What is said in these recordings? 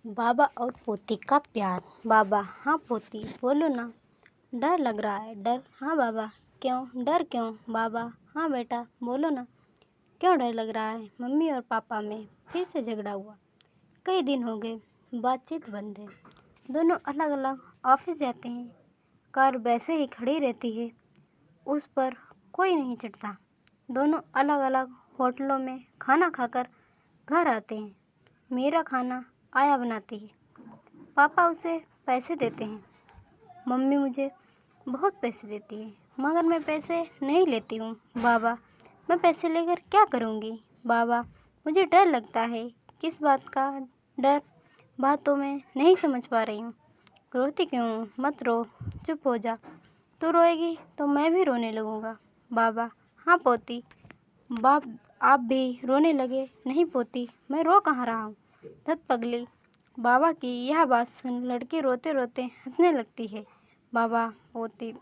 बाबा और पोती का प्यार। बाबा: हाँ पोती, बोलो ना। डर लग रहा है। डर? हाँ बाबा। क्यों? डर क्यों? बाबा: हाँ बेटा, बोलो ना। क्यों डर लग रहा है? मम्मी और पापा में फिर से झगड़ा हुआ। कई दिन हो गए, बातचीत बंद है। दोनों अलग अलग ऑफिस जाते हैं। कार वैसे ही खड़ी रहती है, उस पर कोई नहीं चढ़ता। दोनों अलग अलग होटलों में खाना खाकर घर आते हैं। मेरा खाना आया बनाती है, पापा उसे पैसे देते हैं। मम्मी मुझे बहुत पैसे देती है, मगर मैं पैसे नहीं लेती हूँ। बाबा: मैं पैसे लेकर क्या करूँगी? बाबा: मुझे डर लगता है। किस बात का डर? बात तो मैं नहीं समझ पा रही हूँ। रोती क्यों? मत रो, चुप हो जा। तू रोएगी तो मैं भी रोने लगूँगा। बाबा: हाँ पोती। बाप आप भी रोने लगे? नहीं पोती, मैं रो कहाँ रहा हूँ। धत पगली। बाबा की यह बात सुन लड़की रोते रोते हंसने लगती है। बाबा: पोती,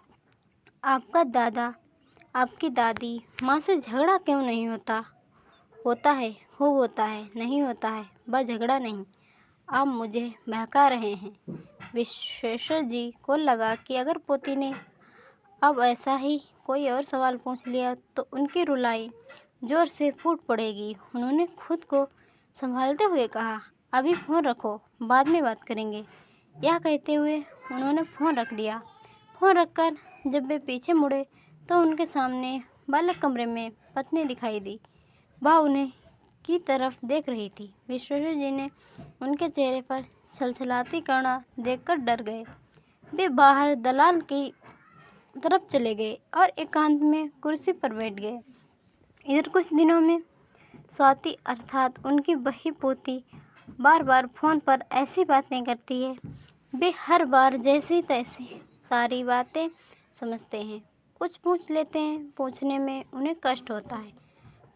आपका दादा, आपकी दादी माँ से झगड़ा क्यों नहीं होता? होता है, खूब होता है। नहीं होता है, बस झगड़ा नहीं। आप मुझे बहका रहे हैं। विश्वेश्वर जी को लगा कि अगर पोती ने अब ऐसा ही कोई और सवाल पूछ लिया तो उनकी रुलाई जोर से फूट पड़ेगी। उन्होंने खुद को संभालते हुए कहा, अभी फ़ोन रखो, बाद में बात करेंगे। यह कहते हुए उन्होंने फ़ोन रख दिया। फ़ोन रखकर जब वे पीछे मुड़े तो उनके सामने बालक कमरे में पत्नी दिखाई दी। वह उन्हें की तरफ देख रही थी। विश्वेश्वर जी ने उनके चेहरे पर छलछलाती करुणा देखकर डर गए। वे बाहर दलान की तरफ चले गए और एकांत में कुर्सी पर बैठ गए। इधर कुछ दिनों में स्वाति अर्थात उनकी बही पोती बार बार फ़ोन पर ऐसी बातें करती है। वे हर बार जैसे तैसे सारी बातें समझते हैं। कुछ पूछ लेते हैं। पूछने में उन्हें कष्ट होता है,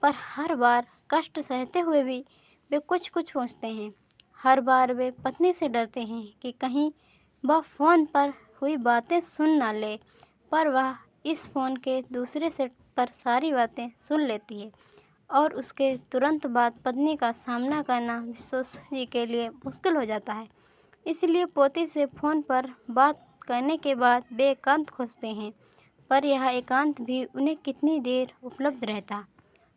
पर हर बार कष्ट सहते हुए भी वे कुछ कुछ पूछते हैं। हर बार वे पत्नी से डरते हैं कि कहीं वह फ़ोन पर हुई बातें सुन ना ले, पर वह इस फ़ोन के दूसरे सेट पर सारी बातें सुन लेती है और उसके तुरंत बाद पत्नी का सामना करना विश्वेश्वर जी के लिए मुश्किल हो जाता है। इसलिए पोती से फ़ोन पर बात करने के बाद वे एकांत खोजते हैं, पर यह एकांत भी उन्हें कितनी देर उपलब्ध रहता।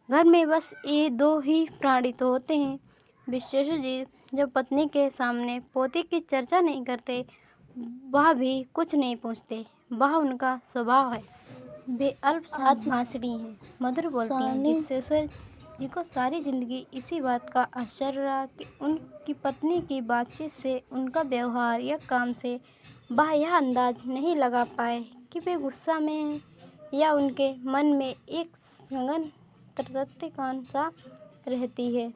घर में बस ये दो ही प्राणी तो होते हैं। विश्वेश्वर जी जब पत्नी के सामने पोती की चर्चा नहीं करते, वह भी कुछ नहीं पूछते। वह उनका स्वभाव है। वे अल्पसात भाषणी हैं, मधुर बोलती हैं। विश्वेश्वर जी को सारी जिंदगी इसी बात का आश्चर्य रहा कि उनकी पत्नी की बातचीत से, उनका व्यवहार या काम से वह यह अंदाज नहीं लगा पाए कि वे गुस्सा में हैं या उनके मन में एक सघन तृप्तिकांक्षा रहती है।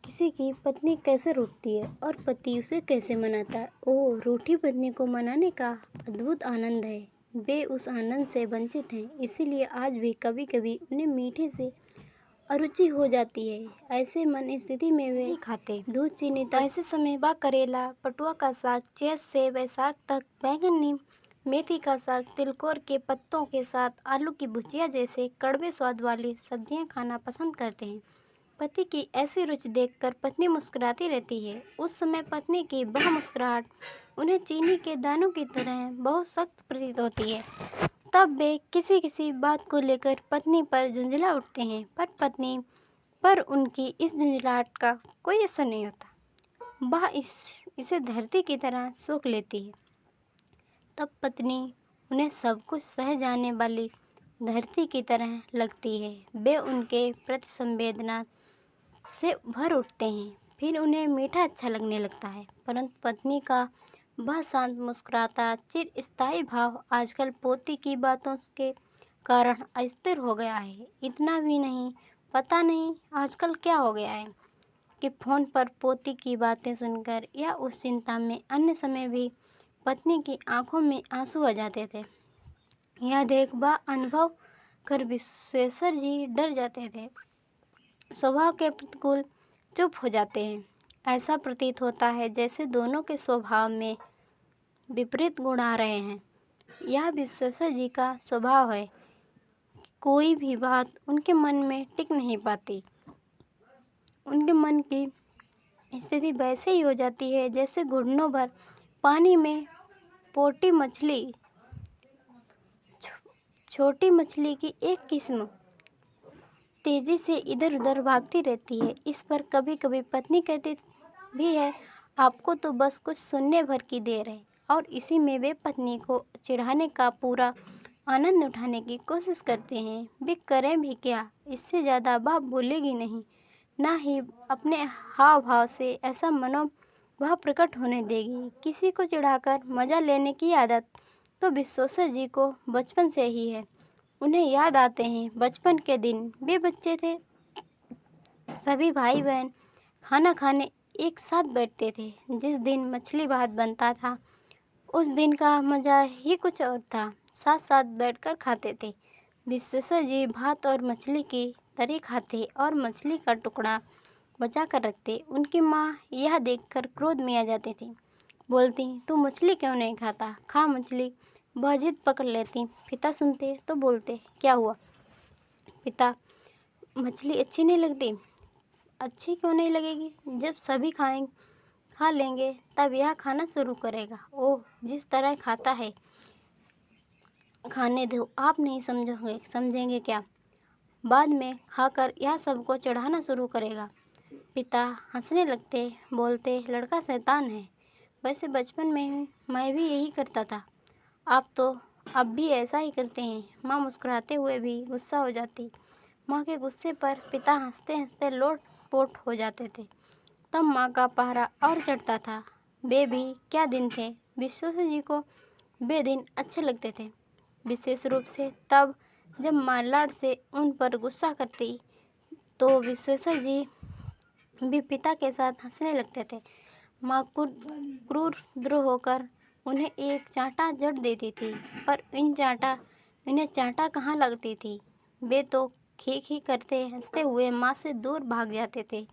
किसी की पत्नी कैसे रूठती है और पति उसे कैसे मनाता है। ओह, रूठी पत्नी को मनाने का अद्भुत आनंद है। वे उस आनंद से वंचित हैं, इसीलिए आज भी कभी कभी उन्हें मीठे से अरुचि हो जाती है। ऐसे मन स्थिति में वे नहीं खाते दूध चीनी तक। ऐसे समय बा करेला, पटुआ का साग, चैत से वैसाख तक बैंगन, नीम, मेथी का साग, तिलकोर के पत्तों के साथ आलू की भुजिया जैसे कड़वे स्वाद वाली सब्जियां खाना पसंद करते हैं। पति की ऐसी रुचि देखकर पत्नी मुस्कुराती रहती है। उस समय पत्नी की वह मुस्कुराहट उन्हें चीनी के दानों की तरह बहुत सख्त प्रतीत होती है। तब वे किसी किसी बात को लेकर पत्नी पर झुंझला उठते हैं, पर पत्नी पर उनकी इस झुंझलाहट का कोई असर नहीं होता। वह इसे धरती की तरह सूख लेती है। तब पत्नी उन्हें सब कुछ सह जाने वाली धरती की तरह लगती है। वे उनके प्रति संवेदना से भर उठते हैं। फिर उन्हें मीठा अच्छा लगने लगता है। परंतु पत्नी का वह शांत मुस्कुराता चिरस्थायी भाव आजकल पोती की बातों के कारण अस्थिर हो गया है। इतना भी नहीं, पता नहीं आजकल क्या हो गया है कि फ़ोन पर पोती की बातें सुनकर या उस चिंता में अन्य समय भी पत्नी की आंखों में आंसू आ जाते थे। यह देख वह अनुभव कर विश्वेश्वर जी डर जाते थे। स्वभाव के प्रतिकूल चुप हो जाते हैं। ऐसा प्रतीत होता है जैसे दोनों के स्वभाव में विपरीत गुण आ रहे हैं। यह विश्वेश्वर जी का स्वभाव है कि कोई भी बात उनके मन में टिक नहीं पाती। उनके मन की स्थिति वैसे ही हो जाती है जैसे घुटनों भर पानी में पोटी मछली, छोटी मछली की एक किस्म तेजी से इधर उधर भागती रहती है। इस पर कभी कभी पत्नी कहती भी है, आपको तो बस कुछ सुनने भर की देर है, और इसी में वे पत्नी को चिढ़ाने का पूरा आनंद उठाने की कोशिश करते हैं। वे करें भी क्या, इससे ज़्यादा बाप बोलेगी नहीं, ना ही अपने हाव भाव से ऐसा मनोभाव प्रकट होने देगी। किसी को चिढ़ाकर मज़ा लेने की आदत तो विश्वेश्वर जी को बचपन से ही है। उन्हें याद आते हैं बचपन के दिन। वे बच्चे थे, सभी भाई बहन खाना खाने एक साथ बैठते थे। जिस दिन मछली भात बनता था उस दिन का मज़ा ही कुछ और था। साथ साथ बैठकर खाते थे। विश्वेश्वर जी भात और मछली की तरी खाते और मछली का टुकड़ा बचा कर रखते। उनकी माँ यह देखकर क्रोध में आ जाती थी। बोलती, तू मछली क्यों नहीं खाता, खा मछली। वह जिद पकड़ लेती। पिता सुनते तो बोलते, क्या हुआ पिता, मछली अच्छी नहीं लगती। अच्छी क्यों नहीं लगेगी, जब सभी खा लेंगे तब यह खाना शुरू करेगा। ओह, जिस तरह खाता है, खाने दो, आप नहीं समझेंगे क्या, बाद में खाकर यह सबको चढ़ाना शुरू करेगा। पिता हंसने लगते, बोलते, लड़का शैतान है। वैसे बचपन में मैं भी यही करता था, आप तो अब भी ऐसा ही करते हैं। माँ मुस्कुराते हुए भी गुस्सा हो जाती। माँ के गुस्से पर पिता हंसते हंसते लोट पोट हो जाते थे। तब माँ का पहरा और चढ़ता था। वे भी क्या दिन थे। विश्वेश्वर जी को वे दिन अच्छे लगते थे, विशेष रूप से तब जब माँ लाड से उन पर गुस्सा करती तो विश्वेश्वर जी भी पिता के साथ हंसने लगते थे। माँ क्रूर द्रोह होकर उन्हें एक चांटा जड़ देती थी, पर इन्हें चांटा कहाँ लगती थी। वे तो खी खी करते हंसते हुए माँ से दूर भाग जाते थे।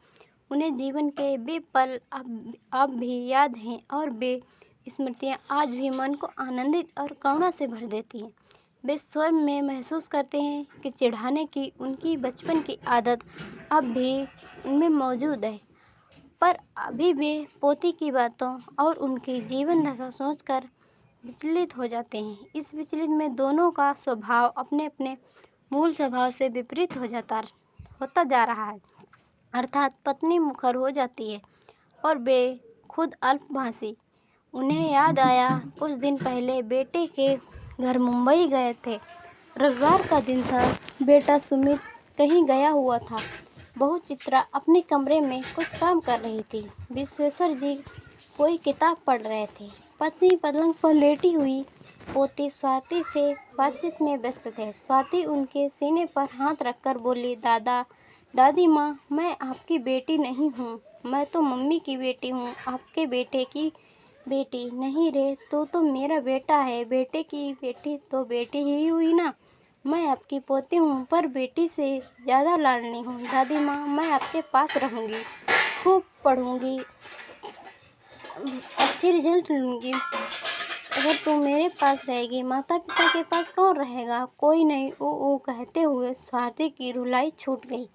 उन्हें जीवन के वे पल अब भी याद हैं, और वे स्मृतियाँ आज भी मन को आनंदित और करुणा से भर देती हैं। वे स्वयं में महसूस करते हैं कि चिढ़ाने की उनकी बचपन की आदत अब भी उनमें मौजूद है, पर अभी वे पोती की बातों और उनकी जीवन दशा सोचकर विचलित हो जाते हैं। इस विचलित में दोनों का स्वभाव अपने अपने मूल स्वभाव से विपरीत होता जा रहा है। अर्थात पत्नी मुखर हो जाती है और वे खुद अल्पभाषी। उन्हें याद आया, कुछ दिन पहले बेटे के घर मुंबई गए थे। रविवार का दिन था। बेटा सुमित कहीं गया हुआ था। बहू चित्रा अपने कमरे में कुछ काम कर रही थी। विश्वेश्वर जी कोई किताब पढ़ रहे थे। पत्नी पलंग पर लेटी हुई पोती स्वाति से बातचीत में व्यस्त थे। स्वाति उनके सीने पर हाथ रखकर बोली, दादा दादी माँ, मैं आपकी बेटी नहीं हूँ, मैं तो मम्मी की बेटी हूँ, आपके बेटे की बेटी नहीं रे, तू तो मेरा बेटा है। बेटे की बेटी तो बेटी ही हुई ना। मैं आपकी पोती हूँ, पर बेटी से ज़्यादा लाडली हूँ। दादी माँ, मैं आपके पास रहूँगी, खूब पढ़ूँगी, अच्छे रिजल्ट लूँगी। अगर तू मेरे पास रहेगी, माता पिता के पास कौन रहेगा? कोई नहीं। ओ कहते हुए स्वाति की रुलाई छूट गई।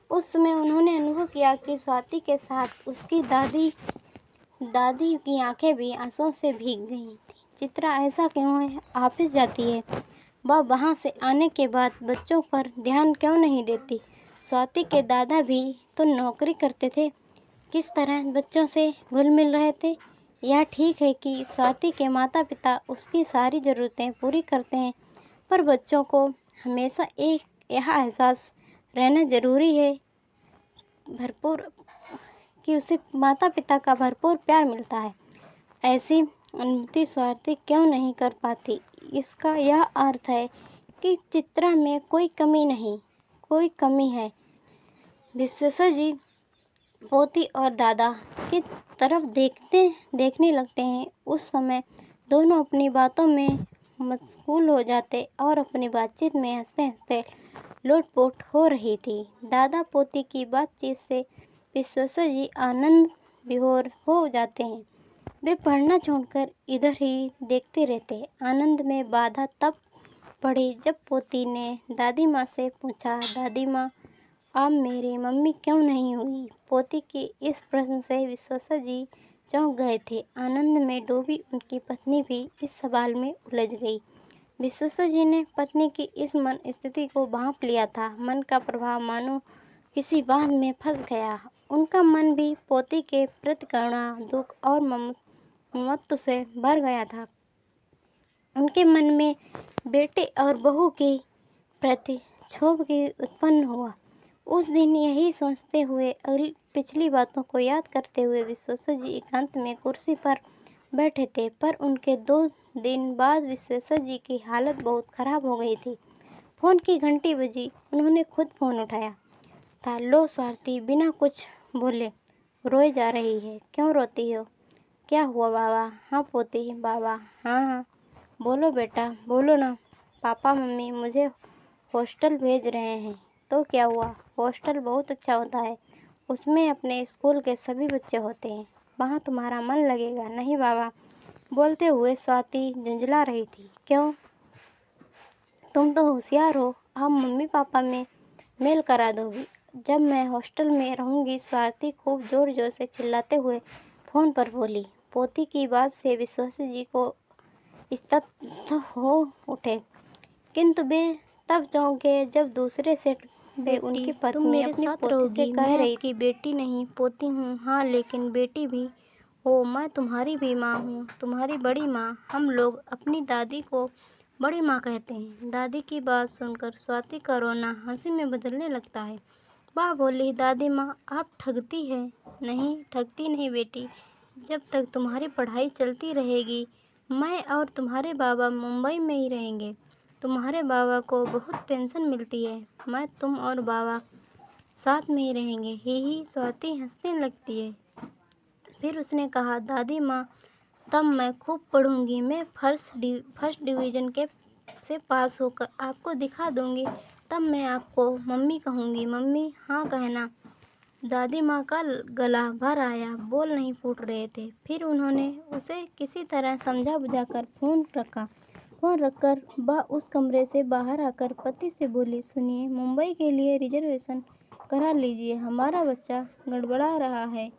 उस समय उन्होंने अनुभव किया कि स्वाति के साथ उसकी दादी की आंखें भी आंसुओं से भीग गई थी। चित्रा ऐसा क्यों है? ऑफिस जाती है, वह वहाँ से आने के बाद बच्चों पर ध्यान क्यों नहीं देती? स्वाति के दादा भी तो नौकरी करते थे, किस तरह बच्चों से घुल मिल रहे थे। यह ठीक है कि स्वाति के माता पिता उसकी सारी ज़रूरतें पूरी करते हैं, पर बच्चों को हमेशा यह एहसास रहना ज़रूरी है कि उसे माता पिता का भरपूर प्यार मिलता है। ऐसी अनुभूति स्वाति क्यों नहीं कर पाती? इसका यह अर्थ है कि चित्रा में कोई कमी है। विश्वेश्वर जी पोती और दादा की तरफ देखने लगते हैं। उस समय दोनों अपनी बातों में मशगूल हो जाते और अपनी बातचीत में हंसते हंसते लोटपोट हो रही थी। दादा पोती की बातचीत से विश्वेश्वर जी आनंद विभोर हो जाते हैं। वे पढ़ना छोड़कर इधर ही देखते रहते। आनंद में बाधा तब पड़ी जब पोती ने दादी माँ से पूछा, दादी माँ, अब मेरी मम्मी क्यों नहीं हुई? पोती के इस प्रश्न से विश्वेश्वर जी चौंक गए थे। आनंद में डूबी उनकी पत्नी भी इस सवाल में उलझ गई। विश्वेश्वर जी ने पत्नी की इस मन स्थिति को भांप लिया था। मन का प्रभाव मानो किसी बांध में फंस गया। उनका मन भी पोती के प्रति करुणा, दुख और ममत्व से भर गया था। उनके मन में बेटे और बहू के प्रति क्षोभ की उत्पन्न हुआ। उस दिन यही सोचते हुए पिछली बातों को याद करते हुए विश्वेश्वर जी एकांत में कुर्सी पर बैठे थे। पर उनके 2 दिन बाद विश्वेश्वर जी की हालत बहुत खराब हो गई थी। फोन की घंटी बजी। उन्होंने खुद फोन उठाया था। लो स्वाति बिना कुछ बोले रोए जा रही है। क्यों रोती हो? क्या हुआ बाबा? हाँ पोती। बाबा हाँ हाँ बोलो बेटा बोलो ना। पापा मम्मी मुझे हॉस्टल भेज रहे हैं। तो क्या हुआ? हॉस्टल बहुत अच्छा होता है। उसमें अपने स्कूल के सभी बच्चे होते हैं। वहाँ तुम्हारा मन लगेगा। नहीं बाबा, बोलते हुए स्वाति झुंझला रही थी। क्यों? तुम तो होशियार हो। आप मम्मी पापा में मेल करा दोगी। जब मैं हॉस्टल में रहूँगी। स्वाति खूब जोर जोर से चिल्लाते हुए फोन पर बोली। पोती की बात से विश्वेश्वर जी को स्तब्ध हो उठे, किंतु वे तब चौंक गए जब दूसरे सेट से उनकी पत्नी अपनी पोती से कह रही थी, बेटी नहीं पोती हूँ। हाँ लेकिन बेटी भी हो। मैं तुम्हारी भी माँ हूँ, तुम्हारी बड़ी माँ। हम लोग अपनी दादी को बड़ी माँ कहते हैं। दादी की बात सुनकर स्वाति का रोना हंसी में बदलने लगता है। वह बोली, दादी माँ आप ठगती है? नहीं ठगती नहीं बेटी। जब तक तुम्हारी पढ़ाई चलती रहेगी मैं और तुम्हारे बाबा मुंबई में ही रहेंगे। तुम्हारे बाबा को बहुत पेंशन मिलती है। मैं तुम और बाबा साथ में ही रहेंगे। ही स्वाति हंसने लगती है। फिर उसने कहा, दादी माँ तब मैं खूब पढ़ूंगी। मैं फर्स्ट डिवीज़न के से पास होकर आपको दिखा दूंगी। तब मैं आपको मम्मी कहूँगी। मम्मी हाँ कहना। दादी माँ का गला भर आया, बोल नहीं फूट रहे थे। फिर उन्होंने उसे किसी तरह समझा बुझाकर फोन रखा। फोन रखकर वह उस कमरे से बाहर आकर पति से बोली, सुनिए मुंबई के लिए रिजर्वेशन करा लीजिए। हमारा बच्चा गड़बड़ा रहा है।